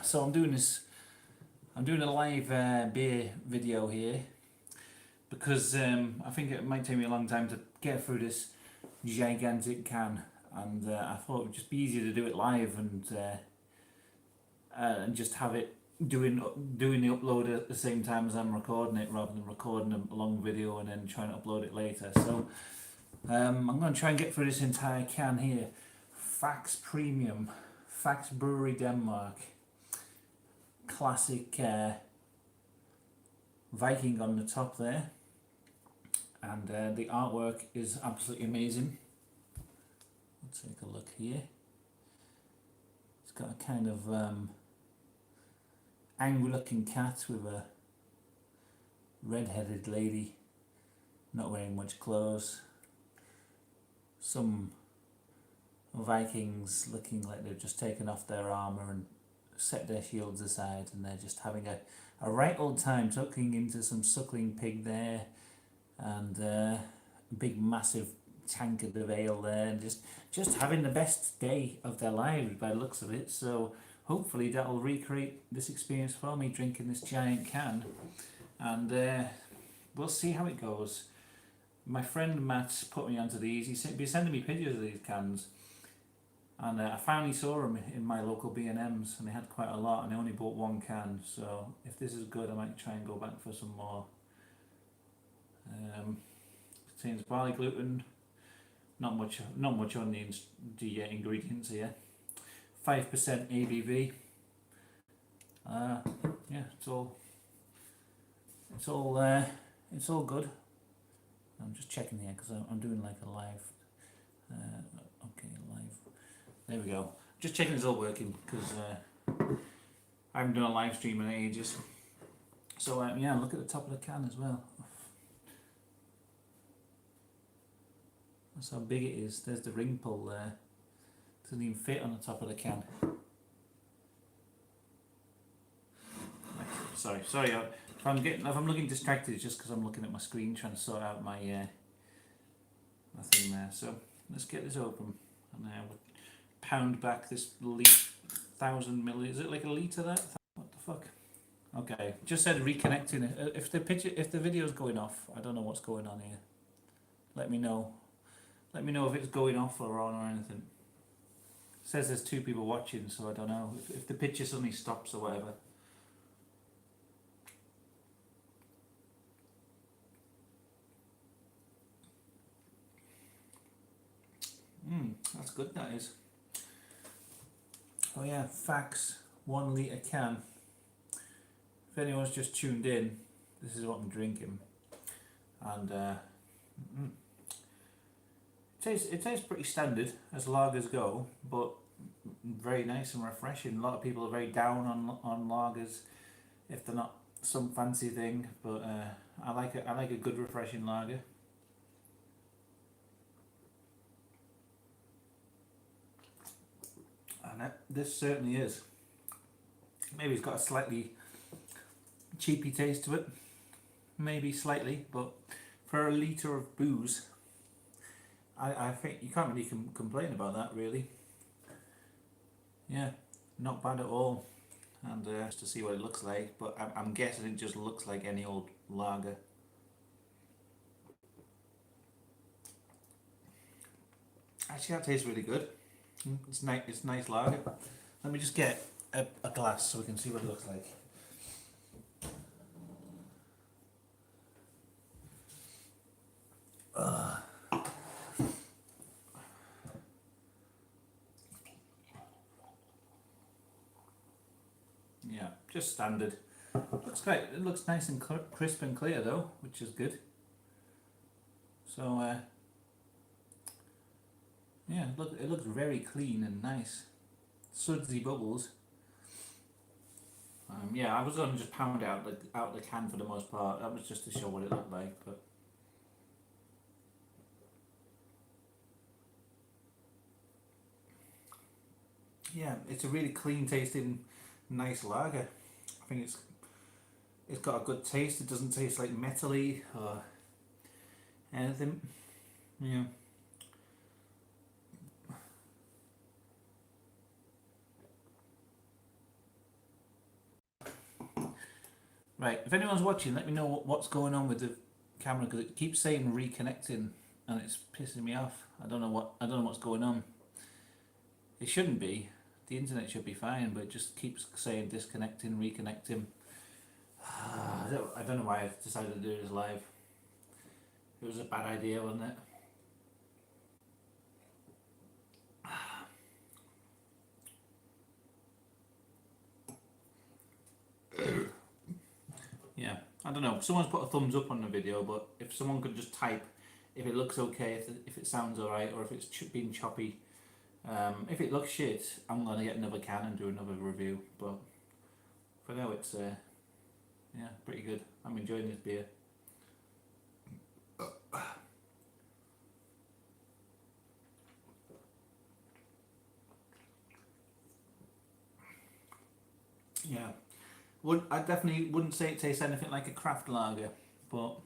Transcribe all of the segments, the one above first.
So I'm doing a live beer video here because I think it might take me a long time to get through this gigantic can, and I thought it would just be easier to do it live and just have it doing the upload at the same time as I'm recording it, rather than recording a long video and then trying to upload it later. So I'm going to try and get through this entire can here. Faxe Premium, Faxe Brewery Denmark. Classic Viking on the top there, and the artwork is absolutely amazing. Let's take a look here. It's got a kind of angry looking cat with a red-headed lady not wearing much clothes. Some Vikings looking like they've just taken off their armour and set their shields aside, and they're just having a right old time tucking into some suckling pig there, and a big massive tankard of ale there, and just having the best day of their lives by the looks of it. So hopefully that'll recreate this experience for me, drinking this giant can, and we'll see how it goes. My friend Matt put me onto these. He's been sending me pictures of these cans, and I finally saw them in my local B&Ms, and they had quite a lot, and I only bought one can. So if this is good, I might try and go back for some more. Contains barley gluten. Not much on the ingredients here. 5% ABV. Yeah, it's all good. I'm just checking here because I'm doing like a live. Okay, live. There we go. Just checking it's all working because I haven't done a live stream in ages. So yeah, look at the top of the can as well. That's how big it is. There's the ring pull there. Doesn't even fit on the top of the can. Sorry. If I'm looking distracted, it's just because I'm looking at my screen trying to sort out my thing there. So let's get this open, and we'll pound back this 1,000 ml. Is it like a litre that? What the fuck? Okay, just said reconnecting. If the video's going off, I don't know what's going on here. Let me know. Let me know if it's going off or on or anything. It says there's 2 people watching, so I don't know if the picture suddenly stops or whatever. That's good, that is. Oh yeah, Faxe 1 litre can. If anyone's just tuned in, this is what I'm drinking, and it tastes pretty standard as lagers go, but very nice and refreshing. A lot of people are very down on lagers if they're not some fancy thing, but I like a good refreshing lager. And this certainly is. Maybe it's got a slightly cheapy taste to it, maybe slightly, but for a litre of booze, I think you can't really complain about that, really. Yeah, not bad at all. And just to see what it looks like, but I'm guessing it just looks like any old lager. Actually, that tastes really good. It's nice lager. Let me just get a glass so we can see what it looks like. Yeah, just standard. It looks nice and crisp and clear though, which is good. So yeah, it looks very clean and nice. Sudsy bubbles. Yeah, I was going to just pound out the can for the most part. That was just to show what it looked like, but yeah, it's a really clean tasting, nice lager. I think it's got a good taste. It doesn't taste like metally or anything. Yeah. Right, if anyone's watching, let me know what's going on with the camera because it keeps saying reconnecting and it's pissing me off. I don't know what's going on. It shouldn't be. The internet should be fine, but it just keeps saying disconnecting, reconnecting. I don't know why I decided to do this live. It was a bad idea, wasn't it? Yeah, I don't know. Someone's put a thumbs up on the video, but if someone could just type if it looks okay, if it sounds alright, or if it's been choppy. If it looks shit, I'm going to get another can and do another review, but for now it's yeah, pretty good. I'm enjoying this beer. Yeah, I definitely wouldn't say it tastes anything like a craft lager, but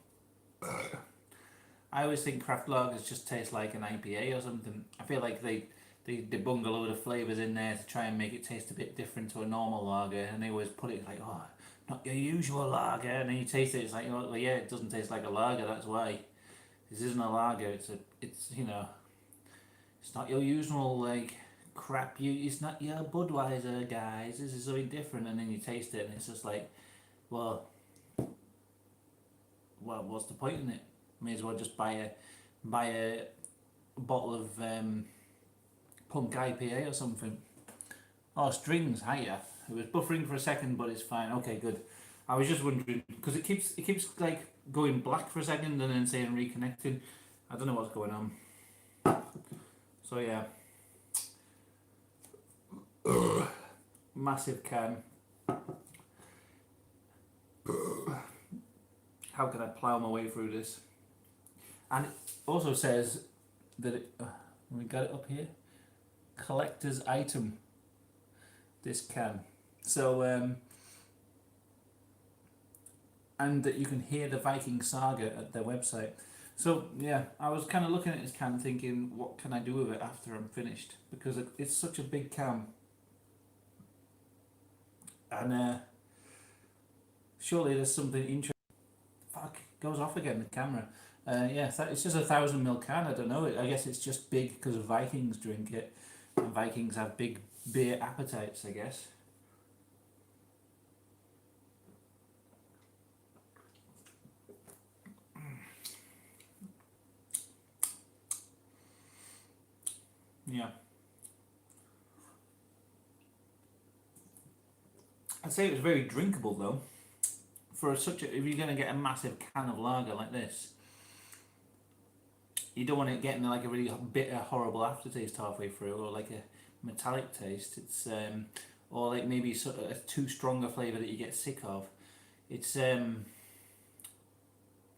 I always think craft lagers just taste like an IPA or something. I feel like they bung a load of flavours in there to try and make it taste a bit different to a normal lager, and they always put it like, oh, not your usual lager, and then you taste it, it's like, oh, well, yeah, it doesn't taste like a lager, that's why. This isn't a lager, it's you know, it's not your usual, like, crap, it's not your Budweiser, guys, this is something different, and then you taste it, and it's just like, well, what's the point in it? May as well just buy a bottle of Punk IPA or something. Oh, strings, hiya. It was buffering for a second, but it's fine. Okay, good. I was just wondering because it keeps like going black for a second and then saying reconnecting. I don't know what's going on. So yeah, massive can. How can I plough my way through this? And it also says that we got it up here. Collector's item. This can. So and that you can hear the Viking saga at their website. So yeah, I was kind of looking at this can thinking, what can I do with it after I'm finished? Because it's such a big can. And surely there's something interesting. Fuck, it goes off again, the camera. Yeah, it's just a 1,000 ml can. I don't know. I guess it's just big because Vikings drink it. And Vikings have big beer appetites, I guess. Yeah. I'd say it was very drinkable though. For such a, if you're going to get a massive can of lager like this, you don't want it getting like a really bitter, horrible aftertaste halfway through, or like a metallic taste. It's or like maybe sort of a too strong a flavour that you get sick of. It's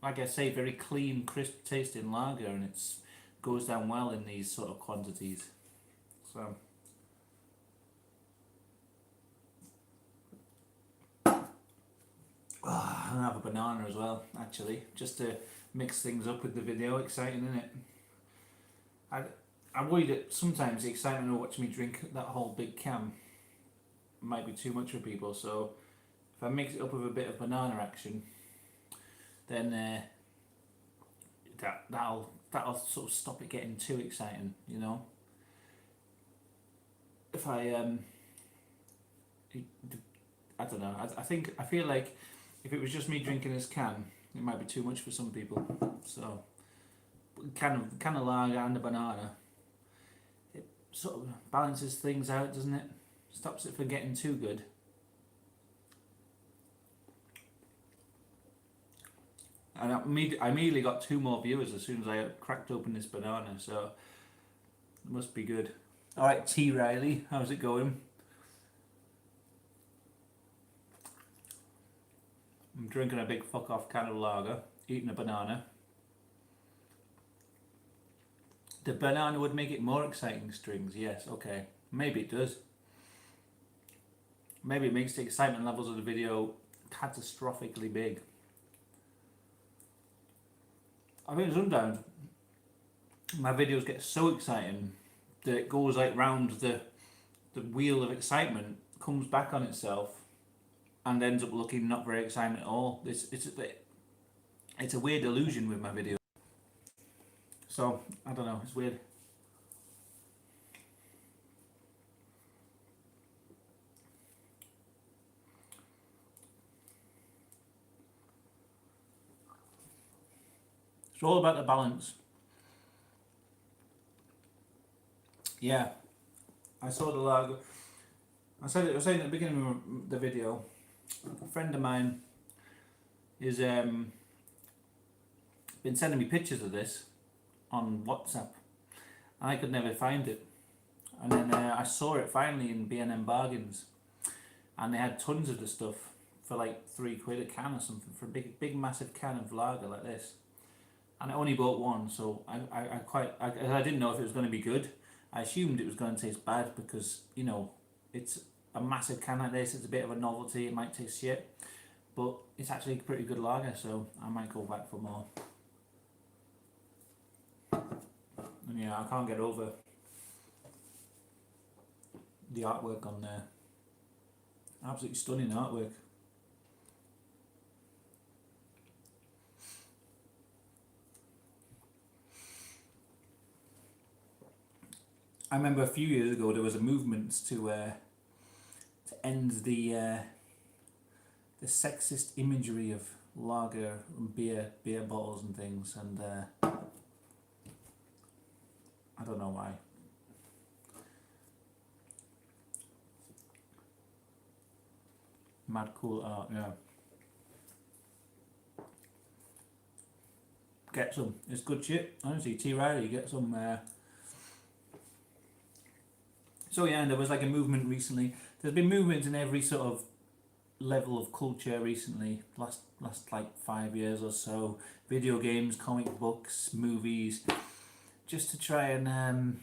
like I say, very clean, crisp tasting lager, and it's goes down well in these sort of quantities. So. Oh, I'm gonna have a banana as well, actually, just to mix things up with the video. Exciting, isn't it? I worry that sometimes the excitement of watching me drink that whole big can might be too much for people. So if I mix it up with a bit of banana action, then that'll sort of stop it getting too exciting, you know. If I don't know. I feel like if it was just me drinking this can, it might be too much for some people. So can of lager and a banana, it sort of balances things out, doesn't it? Stops it from getting too good. And I immediately got 2 more viewers as soon as I cracked open this banana, so it must be good. Alright, T. Riley, how's it going? I'm drinking a big fuck off can of lager, eating a banana. The banana would make it more exciting, strings, yes, okay. Maybe it does. Maybe it makes the excitement levels of the video catastrophically big. I think sometimes my videos get so exciting that it goes like round the wheel of excitement, comes back on itself, and ends up looking not very exciting at all. It's a weird illusion with my video. So I don't know, it's weird. It's all about the balance. Yeah, I saw the lager. I was saying at the beginning of the video, a friend of mine is been sending me pictures of this on WhatsApp, and I could never find it. And then I saw it finally in B&M Bargains, and they had tons of the stuff for like £3 a can or something, for a big massive can of lager like this. And I only bought one, so I didn't know if it was going to be good. I assumed it was going to taste bad because, you know, it's a massive can like this. It's a bit of a novelty. It might taste shit, but it's actually a pretty good lager, so I might go back for more. And yeah, I can't get over the artwork on there. Absolutely stunning artwork. I remember a few years ago there was a movement to end the sexist imagery of lager and beer bottles and things, and I don't know why. Mad cool art, yeah. Get some. It's good shit. Honestly, T. Riley, get some. So yeah, and there was like a movement recently. There's been movements in every sort of level of culture recently. Last like 5 years or so. Video games, comic books, movies, just to try and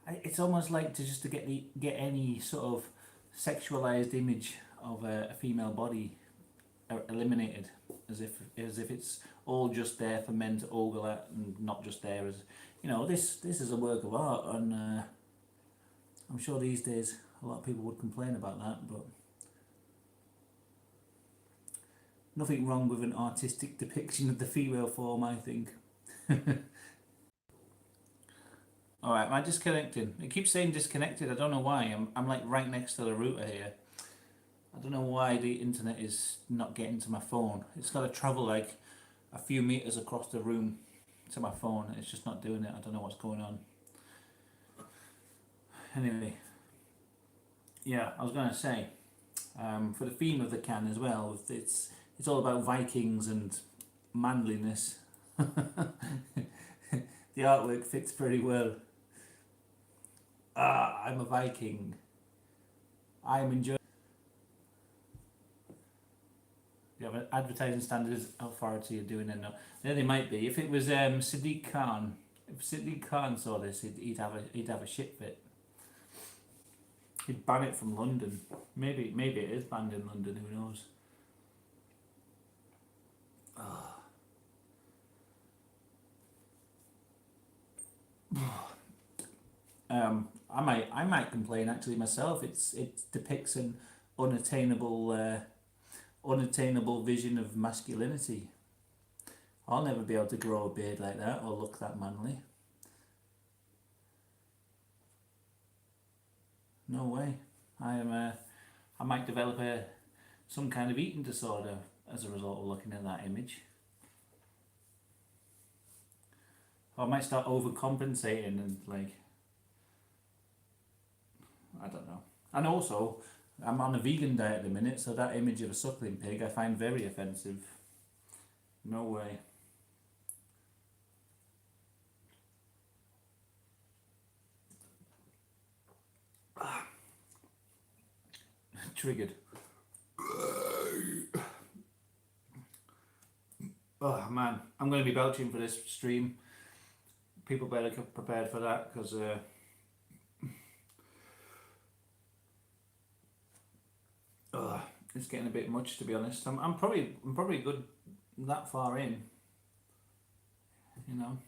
it's almost like to get any sort of sexualized image of a female body eliminated, as if it's all just there for men to ogle at, and not just there as, you know, this is a work of art, and I'm sure these days a lot of people would complain about that, but nothing wrong with an artistic depiction of the female form, I think. Alright, am I disconnecting? It keeps saying disconnected, I don't know why. I'm like right next to the router here. I don't know why the internet is not getting to my phone. It's got to travel like a few meters across the room to my phone. It's just not doing it. I don't know what's going on. Anyway, yeah, I was going to say, for the theme of the can as well, it's all about Vikings and manliness. The artwork fits pretty well. I'm a Viking. I'm enjoying. You have an advertising standards authority are doing it now. Yeah, they might be. If it was Sadiq Khan, if Sadiq Khan saw this, he'd have a shit fit. He'd ban it from London. Maybe it is banned in London. Who knows? I might complain actually myself. It depicts an unattainable vision of masculinity. I'll never be able to grow a beard like that or look that manly. No way. I might develop some kind of eating disorder as a result of looking at that image. Or I might start overcompensating and like, I don't know. And also, I'm on a vegan diet at the minute, so that image of a suckling pig I find very offensive. No way. Triggered. Oh man, I'm going to be belching for this stream. People better get prepared for that, because it's getting a bit much, to be honest. I'm probably good that far in, you know.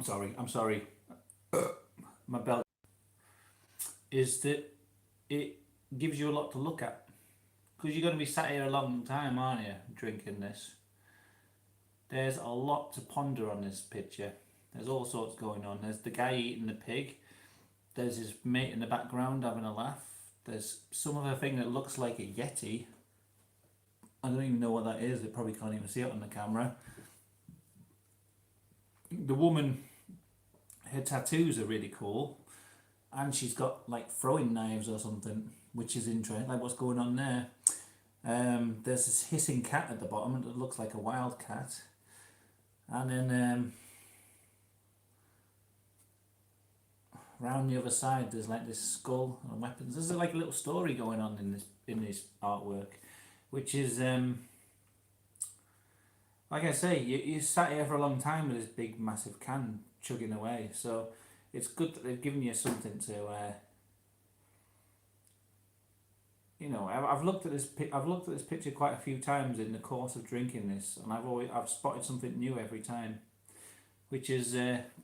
I'm sorry. My belt is that it gives you a lot to look at because you're going to be sat here a long time, aren't you, drinking this? There's a lot to ponder on this picture. There's all sorts going on. There's the guy eating the pig. There's his mate in the background having a laugh. There's some other thing that looks like a yeti. I don't even know what that is. They probably can't even see it on the camera. The woman, her tattoos are really cool. And she's got like throwing knives or something, which is interesting. Like what's going on there. There's this hissing cat at the bottom and it looks like a wild cat. And then round the other side there's like this skull and weapons. There's like a little story going on in this artwork, which is like I say, you sat here for a long time with this big massive can chugging away. So it's good that they've given you something to. I've looked at this. I've looked at this picture quite a few times in the course of drinking this, and I've spotted something new every time, which is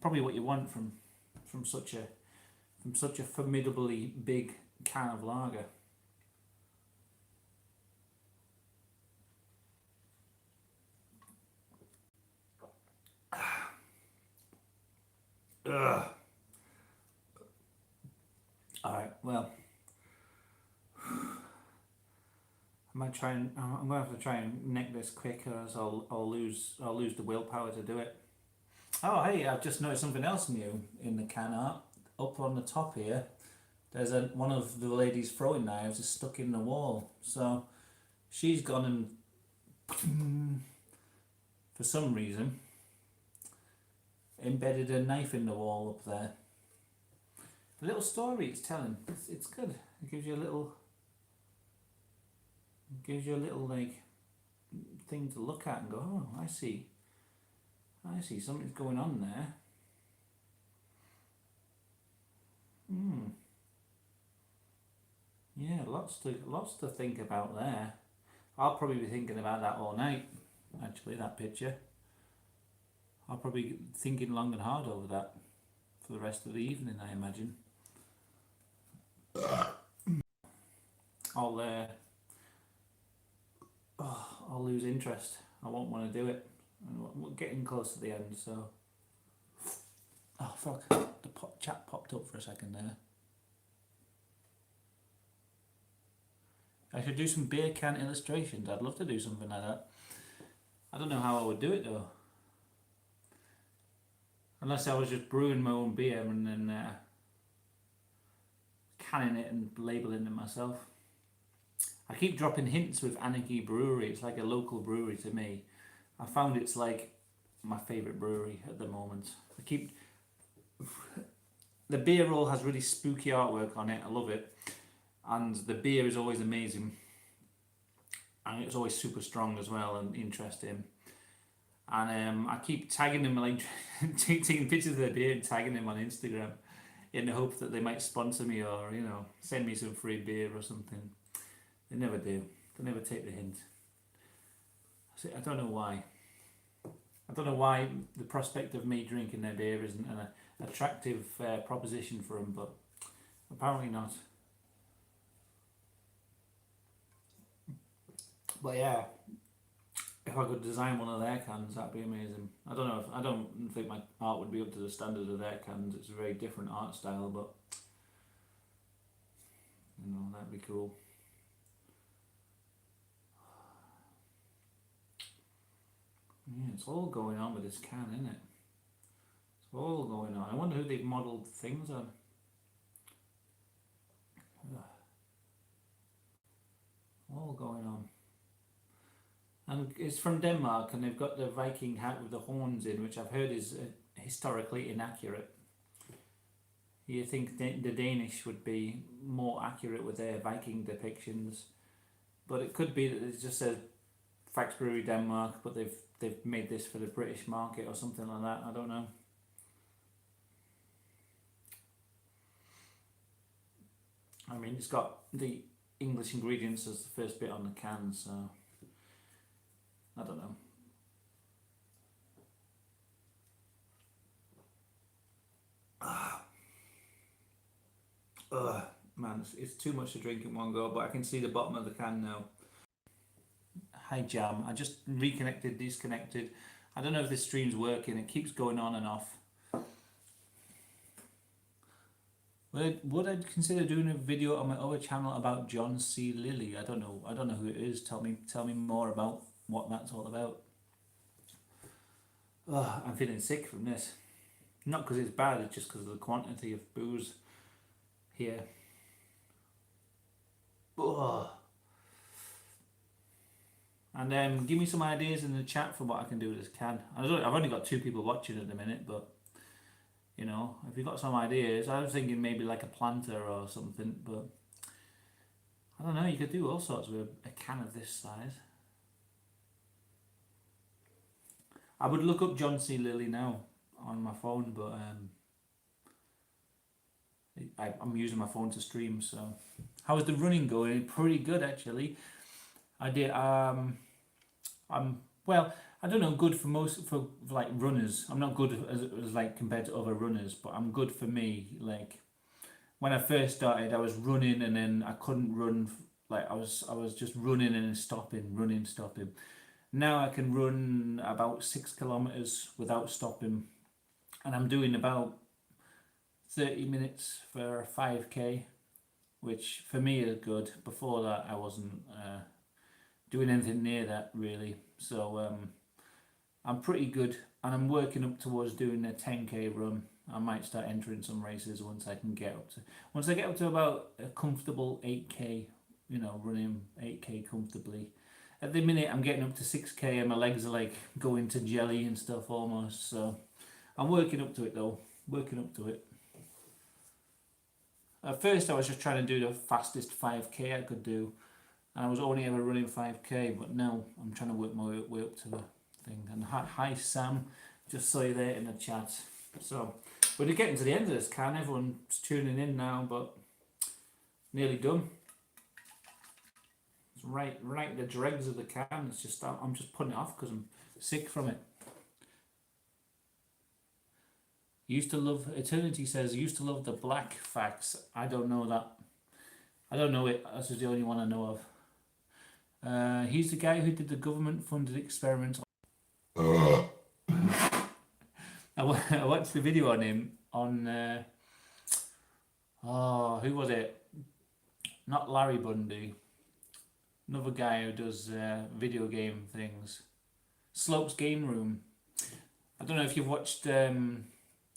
probably what you want from such a formidably big can of lager. Ugh. All right. Well, I'm gonna have to try and neck this quick, or else I'll lose the willpower to do it. Oh, hey! I've just noticed something else new in the can art. Up on the top here, there's one of the lady's throwing knives is stuck in the wall. So she's gone and for some reason embedded a knife in the wall up there. The little story it's telling, it's good. It gives you a little like thing to look at and go, oh, I see something's going on there. Yeah, lots to think about there. I'll probably be thinking about that all night. Actually, that picture. I'll probably be thinking long and hard over that for the rest of the evening, I imagine. I'll lose interest. I won't want to do it. We're getting close to the end, so. Oh fuck! The chat popped up for a second there. I should do some beer can illustrations. I'd love to do something like that. I don't know how I would do it though. Unless I was just brewing my own beer and then canning it and labelling it myself. I keep dropping hints with Anarchy Brewery. It's like a local brewery to me. I found it's like my favourite brewery at the moment. The beer roll has really spooky artwork on it. I love it. And the beer is always amazing. And it's always super strong as well and interesting. And I keep tagging them, like taking pictures of the beer and tagging them on Instagram in the hope that they might sponsor me or, send me some free beer or something. They never do. They never take the hint. I don't know why. I don't know why the prospect of me drinking their beer isn't an attractive proposition for them, but apparently not. But yeah, if I could design one of their cans, that'd be amazing. I don't think my art would be up to the standard of their cans. It's a very different art style, but that'd be cool. Yeah, it's all going on with this can, isn't it? It's all going on. I wonder who they've modelled things on. All going on. And it's from Denmark, and they've got the Viking hat with the horns in, which I've heard is historically inaccurate. You think the Danish would be more accurate with their Viking depictions, but it could be that it just says Faxe Brewery Denmark, but they've made this for the British market or something like that. I don't know. I mean, it's got the English ingredients as the first bit on the can, so I don't know. Man, it's too much to drink in one go, but I can see the bottom of the can now. Hi Jam, I just reconnected, disconnected. I don't know if this stream's working, it keeps going on and off. Would I consider doing a video on my other channel about John C. Lilly? I don't know who it is. Tell me more about what that's all about. I'm feeling sick from this. Not because it's bad, it's just because of the quantity of booze here. Ugh. And give me some ideas in the chat for what I can do with this can. I've only got 2 people watching at the minute, but you know, if you've got some ideas, I was thinking maybe like a planter or something, but I don't know, you could do all sorts with a can of this size. I would look up John C. Lilly now on my phone, but I'm using my phone to stream, so. How's the running going? Pretty good, actually. I did, well, I don't know, good for like runners. I'm not good as like compared to other runners, but I'm good for me. Like when I first started, I was running and then I couldn't run. Like I was just running and stopping, running, stopping. Now I can run about 6 kilometers without stopping, and I'm doing about 30 minutes for a 5k, which for me is good. Before that, I wasn't doing anything near that really. So I'm pretty good, and I'm working up towards doing a 10k run. I might start entering some races once I get up to about a comfortable 8k, you know, running 8k comfortably. At the minute I'm getting up to 6k and my legs are like going to jelly and stuff almost, so I'm working up to it though, working up to it. At first I was just trying to do the fastest 5k I could do, and I was only ever running 5k, but now I'm trying to work my way up to the thing. And hi Sam, just saw you there in the chat. So we're getting to the end of this can, everyone's tuning in now, but nearly done. It's right the dregs of the can. It's just I'm just putting it off because I'm sick from it. Used to love, Eternity says, used to love the black Faxe. I don't know that. I don't know it. That's the only one I know of. He's the guy who did the government-funded experiment. I watched the video on him on, who was it? Not Larry Bundy. Another guy who does video game things. Slope's Game Room. I don't know if you've watched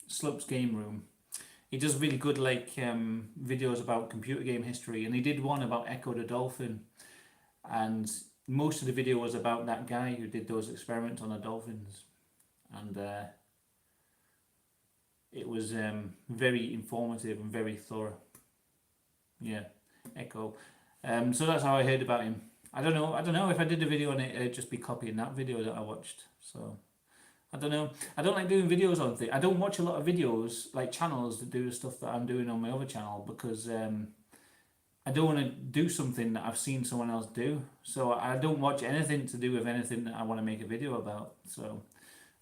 Slope's Game Room. He does really good like videos about computer game history, and he did one about Echo the Dolphin, and most of the video was about that guy who did those experiments on the dolphins, and it was very informative and very thorough. Yeah, Echo. So that's how I heard about him. I don't know if I did a video on it, it'd just be copying that video that I watched. So I don't know. I don't like doing videos on things. I don't watch a lot of videos, like channels that do the stuff that I'm doing on my other channel, because I don't want to do something that I've seen someone else do. So I don't watch anything to do with anything that I want to make a video about. So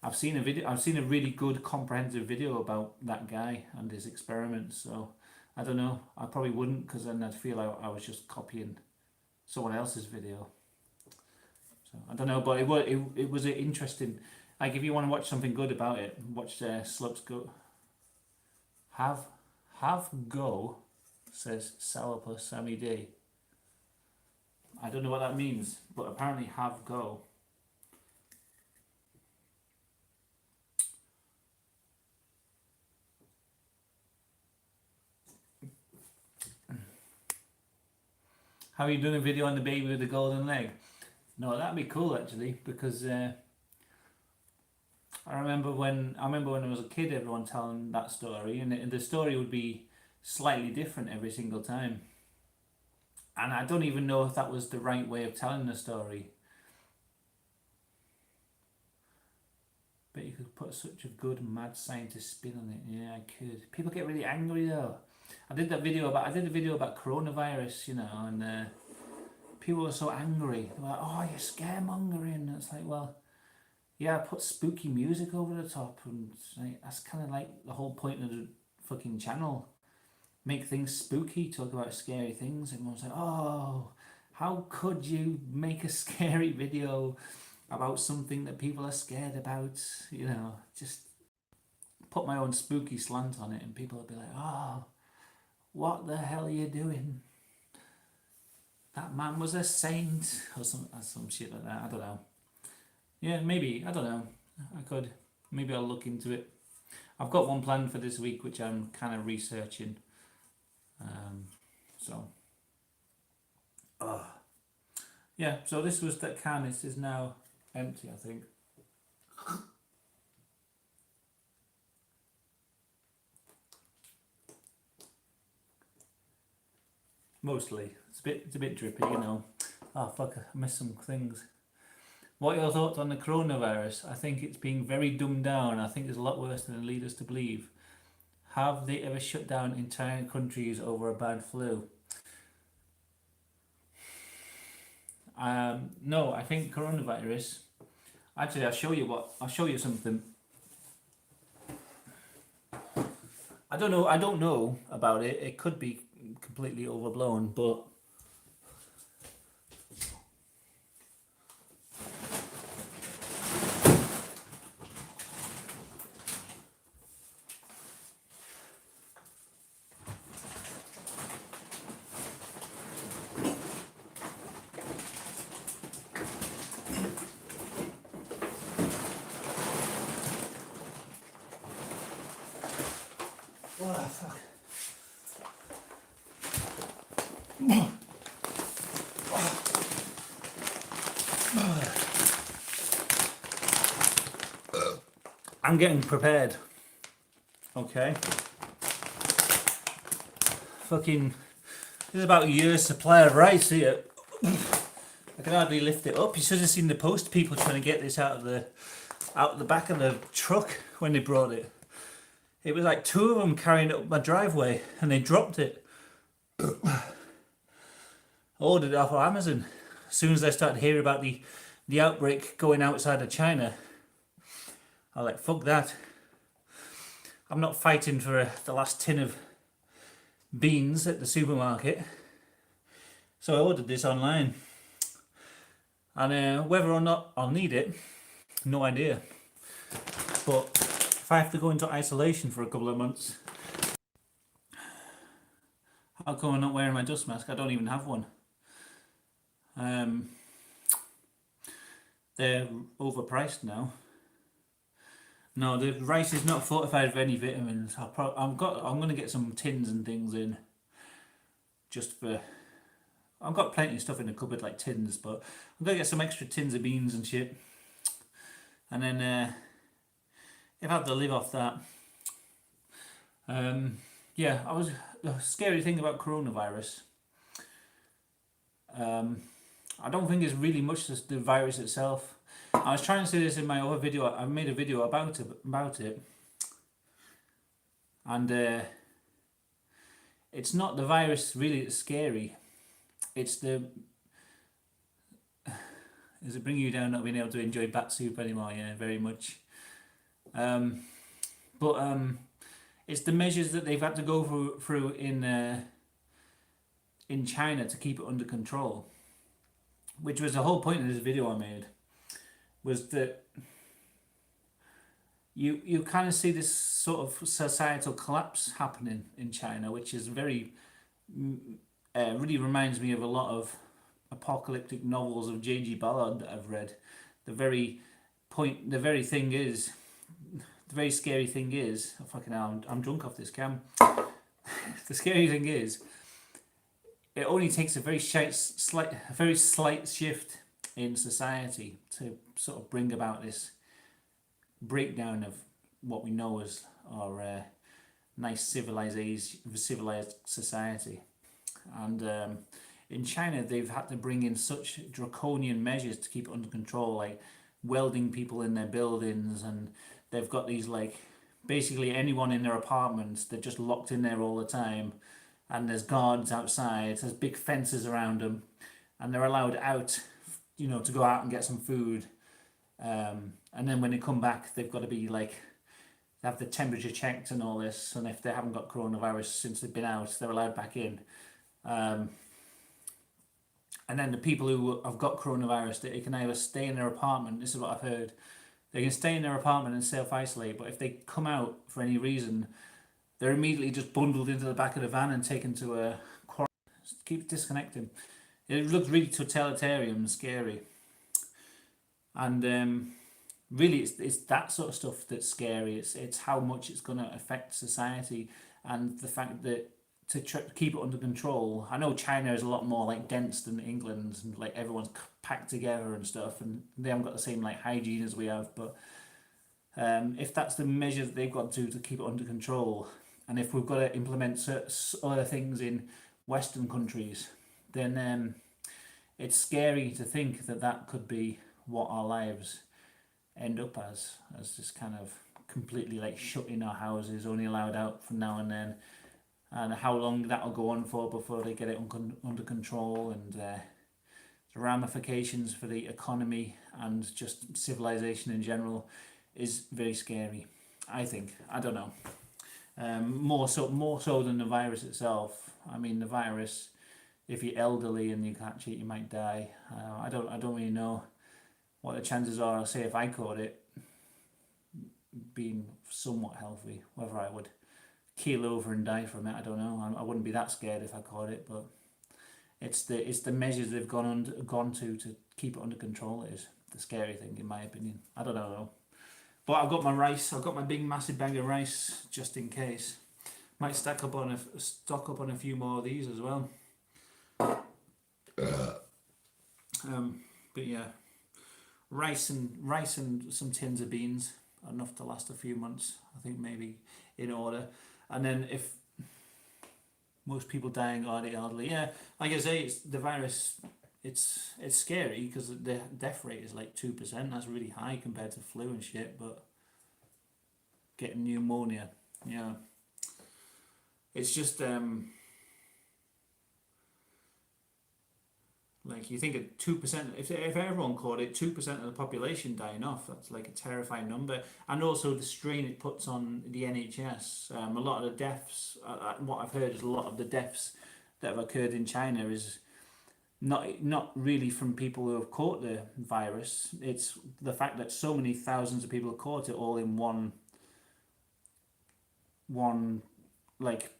I've seen a really good comprehensive video about that guy and his experiments. So I don't know. I probably wouldn't, because then I'd feel like I was just copying someone else's video. So I don't know, but it was an interesting. Like if you want to watch something good about it, watch Slopes Go. Have go, says Sourpuss Sammy D. I don't know what that means, but apparently have go. How are you doing a video on the baby with the golden leg? No, that'd be cool actually, because I remember when I was a kid, everyone telling that story, and the story would be slightly different every single time. And I don't even know if that was the right way of telling the story. But you could put such a good mad scientist spin on it. Yeah, I could. People get really angry though. I did a video about coronavirus, you know, and people were so angry. They were like, "Oh, you're scaremongering." And it's like, well, yeah, I put spooky music over the top, and it's like, that's kind of like the whole point of the fucking channel. Make things spooky, talk about scary things. Everyone's like, oh, how could you make a scary video about something that people are scared about? You know, just put my own spooky slant on it, and people will be like, oh, what the hell are you doing? That man was a saint, or some shit like that. I don't know. Yeah, maybe. I don't know. I could. Maybe I'll look into it. I've got one planned for this week, which I'm kind of researching. So, yeah. So this was that can. This is now empty, I think. Mostly. It's a bit drippy, you know. Oh fuck! I missed some things. What are your thoughts on the coronavirus? I think it's being very dumbed down. I think it's a lot worse than it leads us to believe. Have they ever shut down entire countries over a bad flu? No, I think coronavirus. Actually, I'll show you something. I don't know. I don't know about it. It could be completely overblown, but oh fuck. I'm getting prepared. Okay. Fucking, there's about a year's supply of rice here. I can hardly lift it up. You should have seen the post people trying to get this out of the back of the truck when they brought it. It was like two of them carrying it up my driveway, and they dropped it. I ordered it off of Amazon. As soon as I started hearing about the outbreak going outside of China, I was like, fuck that. I'm not fighting for the last tin of beans at the supermarket. So I ordered this online. And whether or not I'll need it, no idea. But if I have to go into isolation for a couple of months, how come I'm not wearing my dust mask? I don't even have one. They're overpriced now. No, the rice is not fortified with any vitamins. I'm gonna get some tins and things in. Just for, I've got plenty of stuff in the cupboard like tins, but I'm gonna get some extra tins of beans and shit. And then if I have to live off that, yeah, the scary thing about coronavirus. I don't think it's really much the virus itself. I was trying to say this in my other video. I made a video about it, and it's not the virus really that's scary. It's the does it bring you down not being able to enjoy bat soup anymore? Yeah, very much. But it's the measures that they've had to go through in China to keep it under control, which was the whole point of this video I made. Was that you kind of see this sort of societal collapse happening in China, which is really reminds me of a lot of apocalyptic novels of J.G. Ballard that I've read. The very scary thing is, oh, fucking hell, I'm drunk off this cam. The scary thing is, it only takes a very slight shift in society to sort of bring about this breakdown of what we know as our nice civilized society. And in China, they've had to bring in such draconian measures to keep it under control, like welding people in their buildings, and they've got these, like, basically anyone in their apartments, they're just locked in there all the time, and there's guards outside, there's big fences around them, and they're allowed out, to go out and get some food, and then when they come back, they've got to be, like, they have the temperature checked and all this, and if they haven't got coronavirus since they've been out, they're allowed back in. Um, and then the people who have got coronavirus, they can either stay in their apartment. This is what I've heard. They can stay in their apartment and self-isolate, but if they come out for any reason, they're immediately just bundled into the back of the van and taken to a quarantine. Keep disconnecting. It looks really totalitarian and scary. And really, it's that sort of stuff that's scary. It's how much it's going to affect society, and the fact that to keep it under control. I know China is a lot more like dense than England, and like everyone's packed together and stuff, and they haven't got the same like hygiene as we have. But if that's the measure that they've got to keep it under control, and if we've got to implement other things in Western countries, then it's scary to think that that could be what our lives end up as just kind of completely like shut in our houses, only allowed out from now and then, and how long that'll go on for before they get it under control, and the ramifications for the economy and just civilization in general is very scary. I think. I don't know. More so than the virus itself. I mean, the virus, if you're elderly and you catch it, you might die. I don't really know what the chances are. Say if I caught it, being somewhat healthy, whether I would keel over and die from it, I don't know. I wouldn't be that scared if I caught it, but it's the measures they've gone to keep it under control is the scary thing, in my opinion. I don't know though. But I've got my rice. I've got my big massive bag of rice just in case. Might stock up on a few more of these as well. But yeah, rice and some tins of beans are enough to last a few months. I think maybe in order. And then if most people dying are the elderly, yeah, like I say, it's the virus. It's scary because the death rate is like 2%. That's really high compared to flu and shit. But getting pneumonia, yeah, it's just like you think at 2%. If everyone caught it, 2% of the population dying off. That's like a terrifying number. And also the strain it puts on the NHS. A lot of the deaths. What I've heard is a lot of the deaths that have occurred in China is not really from people who have caught the virus. It's the fact that so many thousands of people have caught it all in one like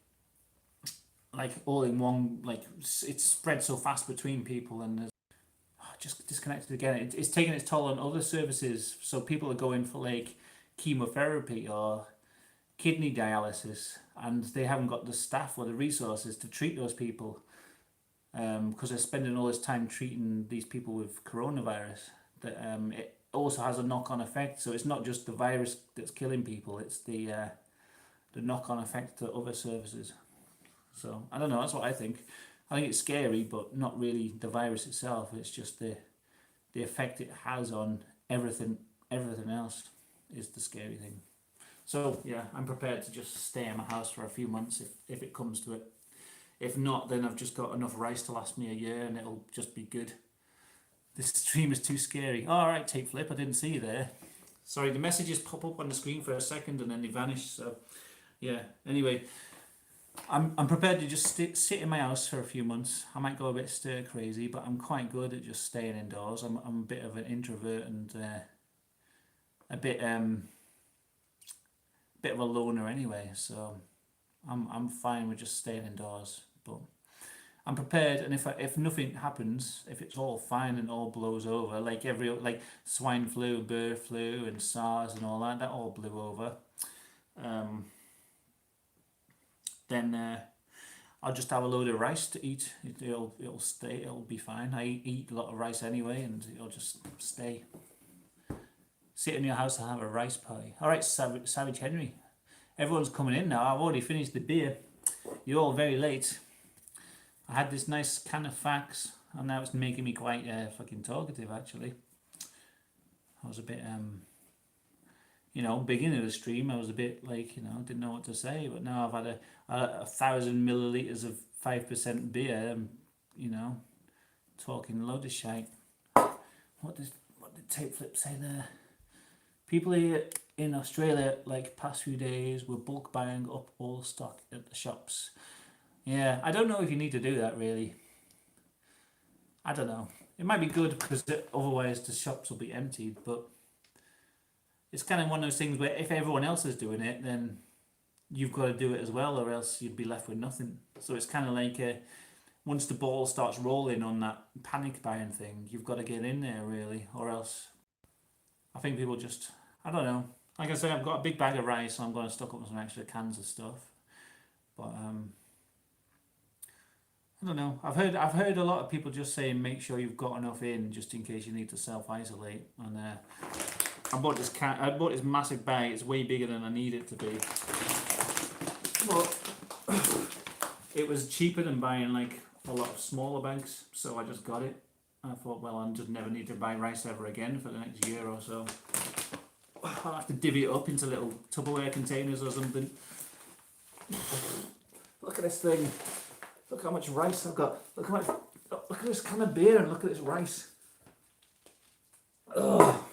all in one, like it's spread so fast between people, and there's just disconnected again. It's taking its toll on other services. So people are going for like chemotherapy or kidney dialysis, and they haven't got the staff or the resources to treat those people. Because they're spending all this time treating these people with coronavirus, that it also has a knock-on effect. So it's not just the virus that's killing people; it's the knock-on effect to other services. So I don't know. That's what I think. I think it's scary, but not really the virus itself. It's just the effect it has on everything. Everything else is the scary thing. So yeah, I'm prepared to just stay in my house for a few months if it comes to it. If not, then I've just got enough rice to last me a year, and it'll just be good. This stream is too scary. All right, take flip. I didn't see you there. Sorry, the messages pop up on the screen for a second and then they vanish. So yeah. Anyway, I'm prepared to just sit in my house for a few months. I might go a bit stir crazy, but I'm quite good at just staying indoors. I'm a bit of an introvert and a bit of a loner anyway. So I'm fine with just staying indoors. But I'm prepared, and if nothing happens, if it's all fine and all blows over, like swine flu, bird flu, and SARS and all that all blew over. Then I'll just have a load of rice to eat. It'll stay. It'll be fine. I eat a lot of rice anyway, and it'll just stay. Sit in your house and have a rice party. All right, Savage Henry. Everyone's coming in now. I've already finished the beer. You're all very late. I had this nice can of Faxe, and now it's making me quite fucking talkative, actually. I was a bit, beginning of the stream, I was a bit like, didn't know what to say, but now I've had a 1,000 millilitres of 5% beer, talking a load of shite. What did Tape Flip say there? People here in Australia, like past few days, were bulk buying up all stock at the shops. Yeah, I don't know if you need to do that really. I don't know. It might be good because otherwise the shops will be emptied, but it's kind of one of those things where if everyone else is doing it, then you've got to do it as well, or else you'd be left with nothing. So it's kind of like once the ball starts rolling on that panic buying thing, you've got to get in there really, or else I think people just, I don't know. Like I say, I've got a big bag of rice, so I'm going to stock up with some extra cans of stuff. But I don't know. I've heard a lot of people just saying make sure you've got enough in just in case you need to self isolate. And I bought this massive bag. It's way bigger than I need it to be. But it was cheaper than buying like a lot of smaller bags, so I just got it. I thought, well, I'll just never need to buy rice ever again for the next year or so. I'll have to divvy it up into little Tupperware containers or something. Look at this thing. Look how much rice I've got. Look at this can of beer and look at this rice. Ugh.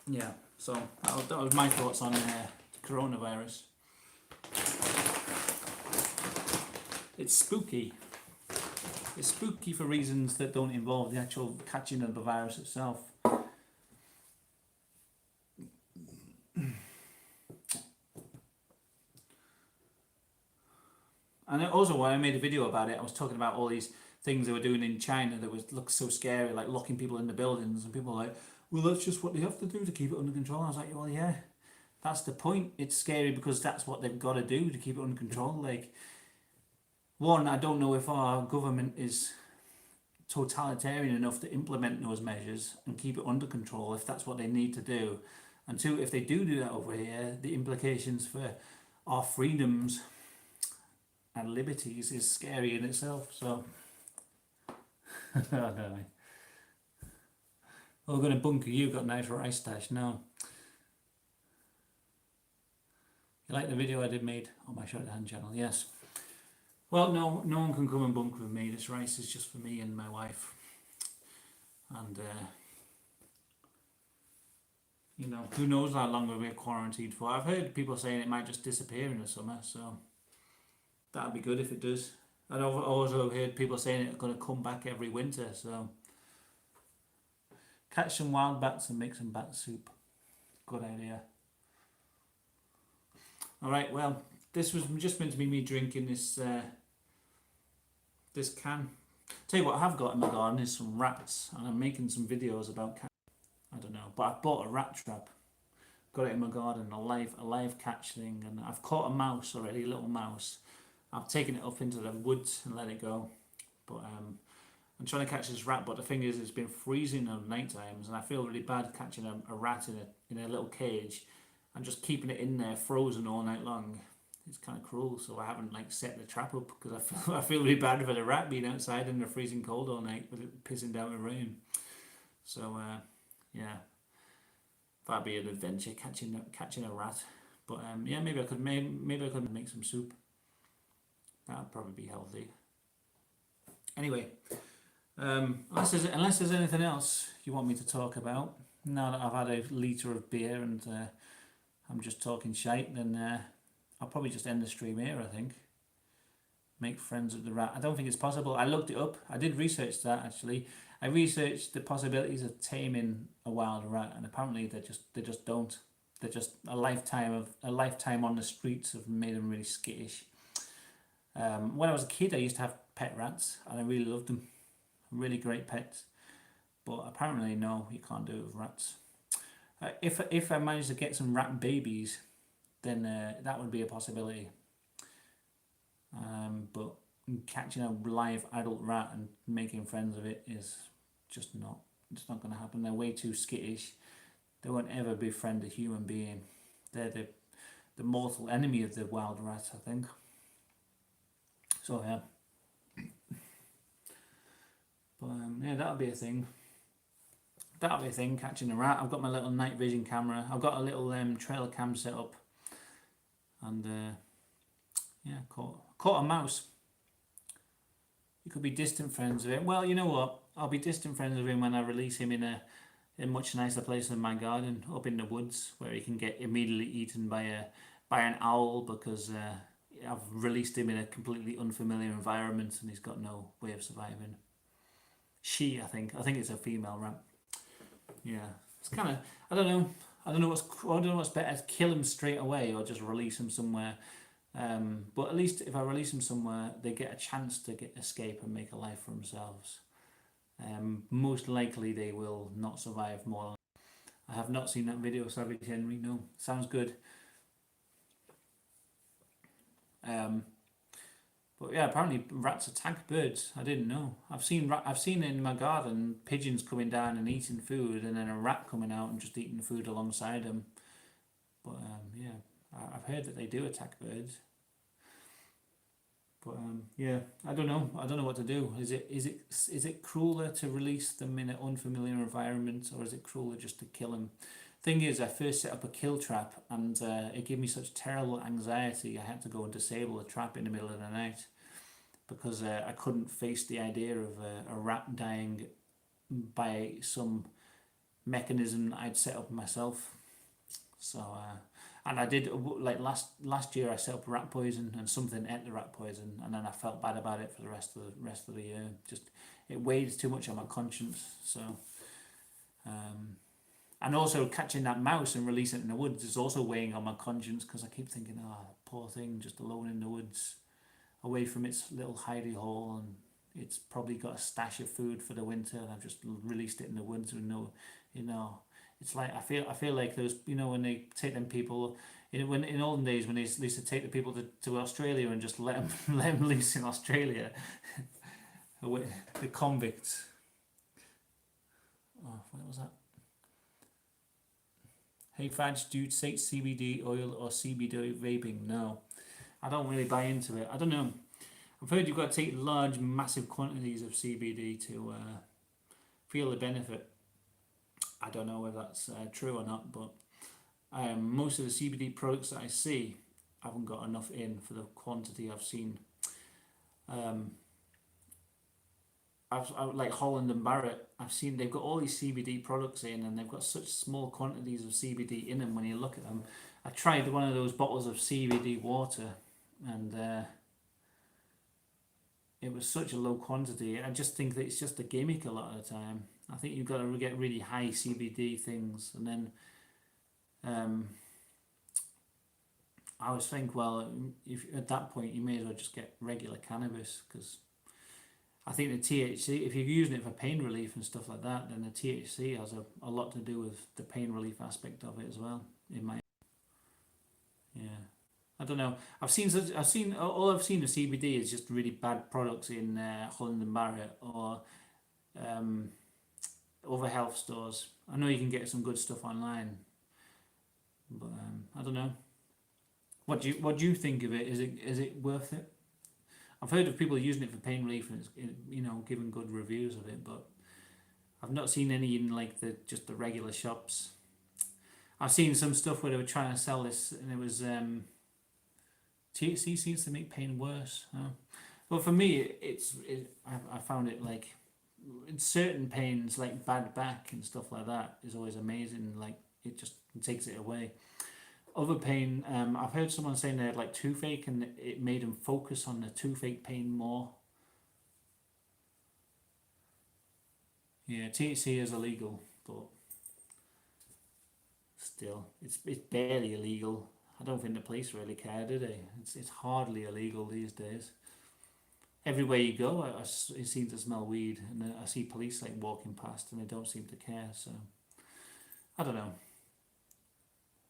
Yeah, so that was my thoughts on coronavirus. It's spooky. It's spooky for reasons that don't involve the actual catching of the virus itself. And also, when I made a video about it, I was talking about all these things they were doing in China that looked so scary, like locking people in the buildings, and people were like, well, that's just what they have to do to keep it under control. And I was like, well, yeah, that's the point. It's scary because that's what they've got to do to keep it under control. Like, one, I don't know if our government is totalitarian enough to implement those measures and keep it under control if that's what they need to do. And two, if they do that over here, the implications for our freedoms and liberties is scary in itself. So, I don't know. Oh, we're going to bunker you, got nice rice stash now. You like the video I did made on my shorthand channel? Yes. Well, no one can come and bunker with me. This rice is just for me and my wife. And, you know, who knows how long we'll be quarantined for. I've heard people saying it might just disappear in the summer, so that'd be good if it does. And I've also heard people saying it's going to come back every winter, so catch some wild bats and make some bat soup. Good idea. Alright, well, this was just meant to be me drinking this this can. Tell you what I have got in my garden is some rats, and I'm making some videos about cats. I don't know, but I bought a rat trap. Got it in my garden, a live catch thing, and I've caught a mouse already, a little mouse. I've taken it up into the woods and let it go. But I'm trying to catch this rat, but the thing is, it's been freezing on night times, and I feel really bad catching a rat in a little cage and just keeping it in there frozen all night long. It's kind of cruel, so I haven't like set the trap up because I feel really bad for the rat being outside in the freezing cold all night with it pissing down with rain. So yeah, that'd be an adventure catching a rat. But yeah, maybe I could make some soup. That'd probably be healthy. Anyway, unless there's anything else you want me to talk about, now that I've had a litre of beer and I'm just talking shite, then I'll probably just end the stream here, I think. Make friends with the rat. I don't think it's possible. I looked it up. I did research that, actually. I researched the possibilities of taming a wild rat, and apparently they just don't. They're just a lifetime on the streets have made them really skittish. When I was a kid, I used to have pet rats, and I really loved them. Really great pets. But apparently, no, you can't do it with rats. If I managed to get some rat babies, then that would be a possibility. But catching a live adult rat and making friends of it is just not. It's not going to happen. They're way too skittish. They won't ever befriend a human being. They're the mortal enemy of the wild rat, I think. So yeah. But yeah, that'll be a thing. Catching a rat. I've got my little night vision camera. I've got a little trail cam set up. And yeah, caught a mouse. You could be distant friends with it. Well, you know what? I'll be distant friends with him when I release him in a much nicer place than my garden, up in the woods, where he can get immediately eaten by an owl because I've released him in a completely unfamiliar environment and he's got no way of surviving. I think it's a female rat. Yeah, it's kind of, I don't know. I don't know what's better, to kill him straight away or just release him somewhere. But at least if I release them somewhere, they get a chance to escape and make a life for themselves. Most likely they will not survive more. I have not seen that video, Savage Henry. No, sounds good. But yeah, apparently rats attack birds. I didn't know. I've seen in my garden pigeons coming down and eating food, and then a rat coming out and just eating food alongside them. But yeah, I've heard that they do attack birds. But yeah, I don't know. I don't know what to do. Is it crueler to release them in an unfamiliar environment, or is it crueler just to kill them? Thing is, I first set up a kill trap, and it gave me such terrible anxiety. I had to go and disable the trap in the middle of the night because I couldn't face the idea of a rat dying by some mechanism I'd set up myself. So. And I did, like last year I set up rat poison and something ate the rat poison, and then I felt bad about it for the rest of the year. Just it weighed too much on my conscience. So, and also catching that mouse and releasing it in the woods is also weighing on my conscience because I keep thinking, oh, poor thing, just alone in the woods, away from its little hidey hole, and it's probably got a stash of food for the winter, and I've just released it in the woods with no, you know. It's like I feel like those, you know, when they take them people in olden days when they used to take the people to Australia and just let them loose in Australia, the convicts. Oh, what was that? Hey Fadge, do you take CBD oil or CBD vaping? No, I don't really buy into it. I don't know. I've heard you've got to take large, massive quantities of CBD to feel the benefit. I don't know whether that's true or not, but most of the CBD products that I see haven't got enough in for the quantity I've seen. Like Holland and Barrett, I've seen they've got all these CBD products in, and they've got such small quantities of CBD in them when you look at them. I tried one of those bottles of CBD water, and it was such a low quantity. I just think that it's just a gimmick a lot of the time. I think you've got to get really high CBD things, and then I always think, well, if at that point you may as well just get regular cannabis, because I think the THC, if you're using it for pain relief and stuff like that, then the THC has a lot to do with the pain relief aspect of it as well. In my I don't know. All I've seen of CBD is just really bad products in Holland and Barrett or other health stores. I know you can get some good stuff online, but I don't know. What do you think of it? Is it worth it? I've heard of people using it for pain relief and it's, giving good reviews of it, but I've not seen any in like the regular shops. I've seen some stuff where they were trying to sell this, and it was THC seems to make pain worse. But for me, I found it like in certain pains, like bad back and stuff like that, is always amazing. Like it just takes it away. Other pain, I've heard someone saying they had like toothache, and it made them focus on the toothache pain more. Yeah, THC is illegal, but still, it's barely illegal. I don't think the police really care, do they? It's hardly illegal these days. Everywhere you go, it seems to smell weed, and I see police like walking past, and they don't seem to care. So I don't know.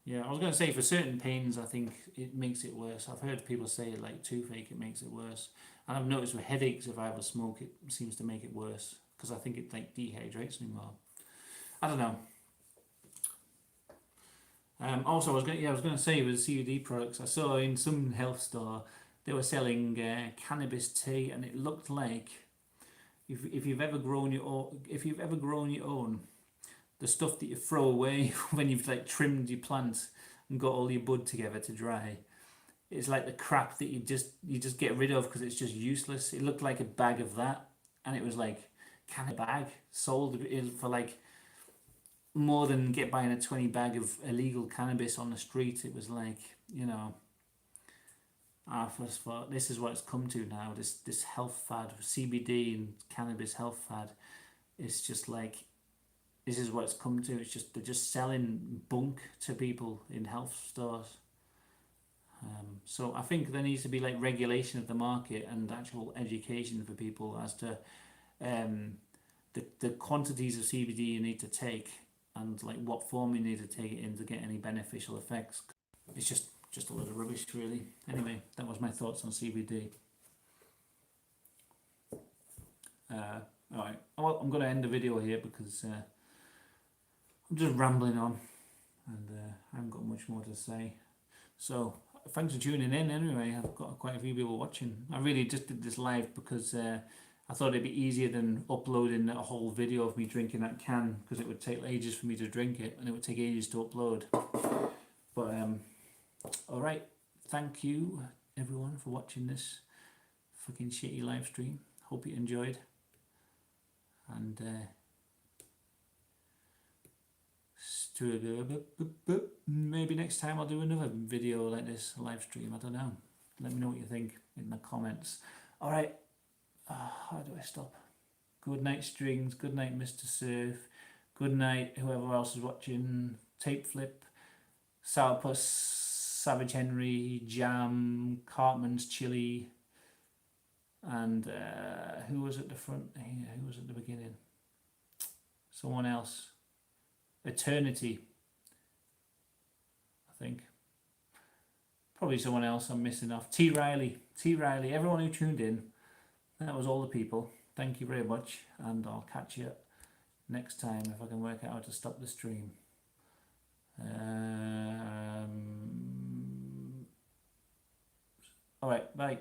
Yeah, I was going to say for certain pains, I think it makes it worse. I've heard people say like toothache, it makes it worse, and I've noticed with headaches, if I ever smoke, it seems to make it worse because I think it like dehydrates me more. I don't know. Also, I was going to say with CBD products, I saw in some health store they were selling cannabis tea, and it looked like if you've ever grown your own, the stuff that you throw away when you've like trimmed your plants and got all your bud together to dry, it's like the crap that you just get rid of because it's just useless. It looked like a bag of that, and it was like cannabis bag sold for like more than get buying a 20 bag of illegal cannabis on the street. It was like, you know, I first thought this is what it's come to now. This health fad, CBD and cannabis health fad, is just like, this is what it's come to. It's just, they're just selling bunk to people in health stores. So I think there needs to be like regulation of the market and actual education for people as to the quantities of CBD you need to take and like what form you need to take it in to get any beneficial effects. It's just a lot of rubbish, really. Anyway, that was my thoughts on CBD. Alright, well, I'm going to end the video here because I'm just rambling on and I haven't got much more to say. So, thanks for tuning in anyway. I've got quite a few people watching. I really just did this live because I thought it'd be easier than uploading a whole video of me drinking that can, because it would take ages for me to drink it and it would take ages to upload. But alright, thank you everyone for watching this fucking shitty live stream. Hope you enjoyed. And maybe next time I'll do another video like this, live stream. I don't know. Let me know what you think in the comments. Alright, how do I stop? Good night, Strings. Good night, Mr. Surf. Good night, whoever else is watching. Tape Flip, Sourpuss, Savage Henry, Jam, Cartman's Chili, and who was at the front here? Who was at the beginning? Someone else. Eternity, I think. Probably someone else I'm missing off. T. Riley, everyone who tuned in. That was all the people. Thank you very much, and I'll catch you next time if I can work out how to stop the stream. Alright, bye.